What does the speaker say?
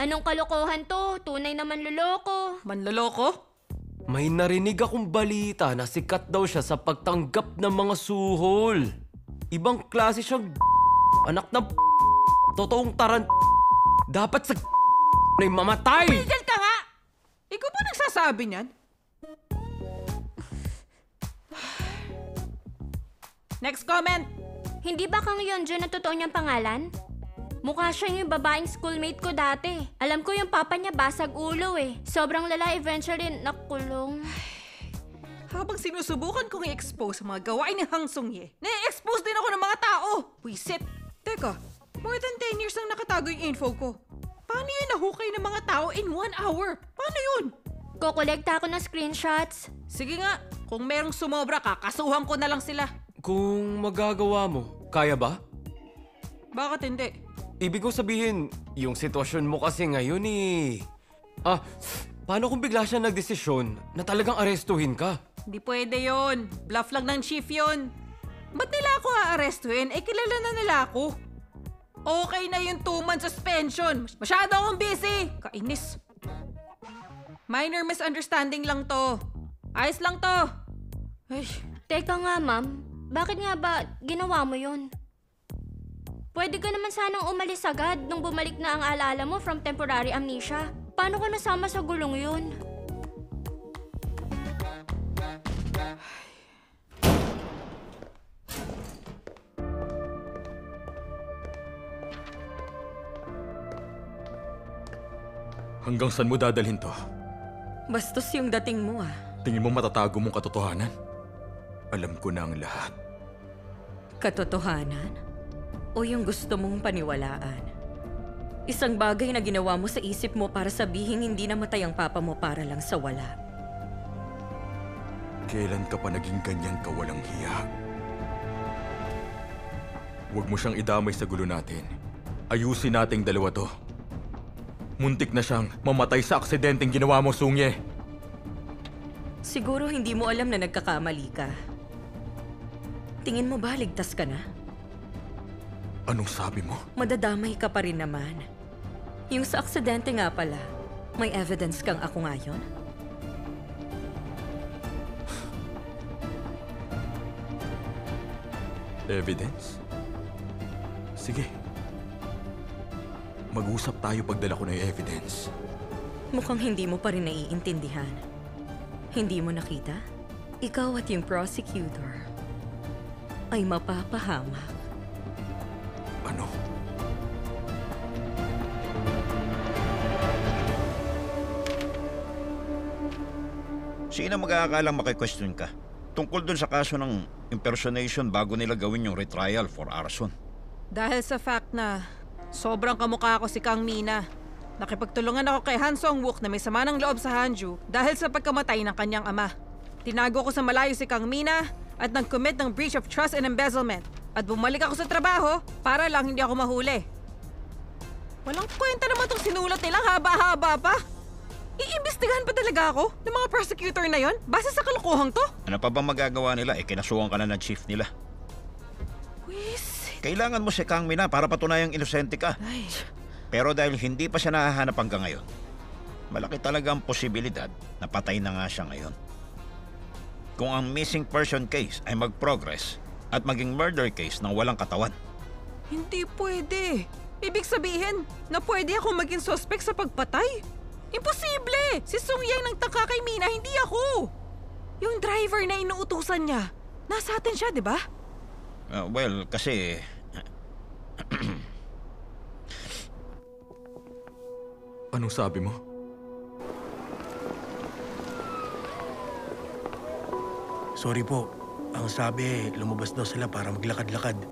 Anong kalokohan to? Tunay na manloloko. Manloloko? May narinig akong balita na sikat daw siya sa pagtanggap ng mga suhol. Ibang klase siyang anak ng totoong taran. Dapat sa na mamatay! Tigil ka nga! Ikaw ba nagsasabi niyan? Next comment! Hindi ba Kang Yeonjun ang totoo niyang pangalan? Mukha siya yung babaeng schoolmate ko dati. Alam ko yung papa niya basag ulo eh. Sobrang lala, eventually nakulong. Habang sinusubukan kong i-expose ang mga gawain ni Hang Sung-ye, na-expose din ako ng mga tao! Wisit! Teka, more than 10 years nang nakatago yung info ko. Paano yun nahukay ng mga tao in 1 hour? Paano yun? Kukolekta ako ng screenshots. Sige nga, kung merong sumobra, kakasuhan ko na lang sila. Kung magagawa mo, kaya ba? Bakit hindi? Ibig ko sabihin, yung sitwasyon mo kasi ngayon eh. Paano kung bigla siya nagdesisyon na talagang arestuhin ka? Hindi pwede yun. Bluff lang ng chief yun. Ba't nila ako aarestuhin? Eh, kilala na nila ako. Okay na yung 2 months suspension. Masyado akong busy. Kainis. Minor misunderstanding lang to. Ayos lang to. Ay, Teka nga, ma'am. Bakit nga ba ginawa mo yun? Pwede ka naman sanang umalis agad nung bumalik na ang alaala mo from temporary amnesia. Paano ka nasama sa gulong yun? Hanggang saan mo dadalhin to? Bastos yung dating mo ah. Tingin mo matatago mong katotohanan? Alam ko na ang lahat. Katotohanan? O yung gusto mong paniwalaan? Isang bagay na ginawa mo sa isip mo para sabihin hindi namatay ang papa mo para lang sa wala. Kailan ka pa naging ganyan kawalang hiya? Huwag mo siyang idamay sa gulo natin. Ayusin nating dalawa to. Muntik na siyang mamatay sa aksidenteng ginawa mo, Sung-ye. Siguro hindi mo alam na nagkakamali ka. Tingin mo ba ligtas ka na? Anong sabi mo? Madadamay ka pa rin naman. Yung sa aksidente nga pala, may evidence kang ako ngayon? Evidence? Sige. Mag-usap tayo pagdala ko ng evidence. Mukhang hindi mo pa rin naiintindihan. Hindi mo nakita? Ikaw at yung prosecutor ay mapapahamak. Ano? Sino mag-aakalang makikwestiyon ka? Tungkol dun sa kaso ng impersonation bago nila gawin yung retrial for arson. dahil sa fact na sobrang kamukha ako si Kang Mina. Nakipagtulungan ako kay Han Song-wook na may sama ng loob sa Hanju dahil sa pagkamatay ng kanyang ama. Tinago ko sa malayo si Kang Mina at nag-commit ng breach of trust and embezzlement. At bumalik ako sa trabaho para lang hindi ako mahuli. Walang kwenta naman tong sinulat nilang haba-haba pa. Iimbestigahan pa talaga ako ng mga prosecutor na yon base sa kalokohang to? Ano pa ba magagawa nila? Kinasuhan ka na ng chief nila. Wisit. Kailangan mo si Kang Mina para patunayang inosente ka. Ay, Pero dahil hindi pa siya nahahanap hanggang ngayon, malaki talaga ang posibilidad na patay na nga siya ngayon. Kung ang missing person case ay mag-progress at maging murder case ng walang katawan, hindi pwede. Ibig sabihin na pwede ako maging suspect sa pagpatay? Imposible! Si Sung Yang nagtaka kay Mina, hindi ako! Yung driver na inuutusan niya, nasa atin siya, di ba? well, kasi... Anong sabi mo? Sorry po. Ang sabi, lumabas daw sila para maglakad-lakad.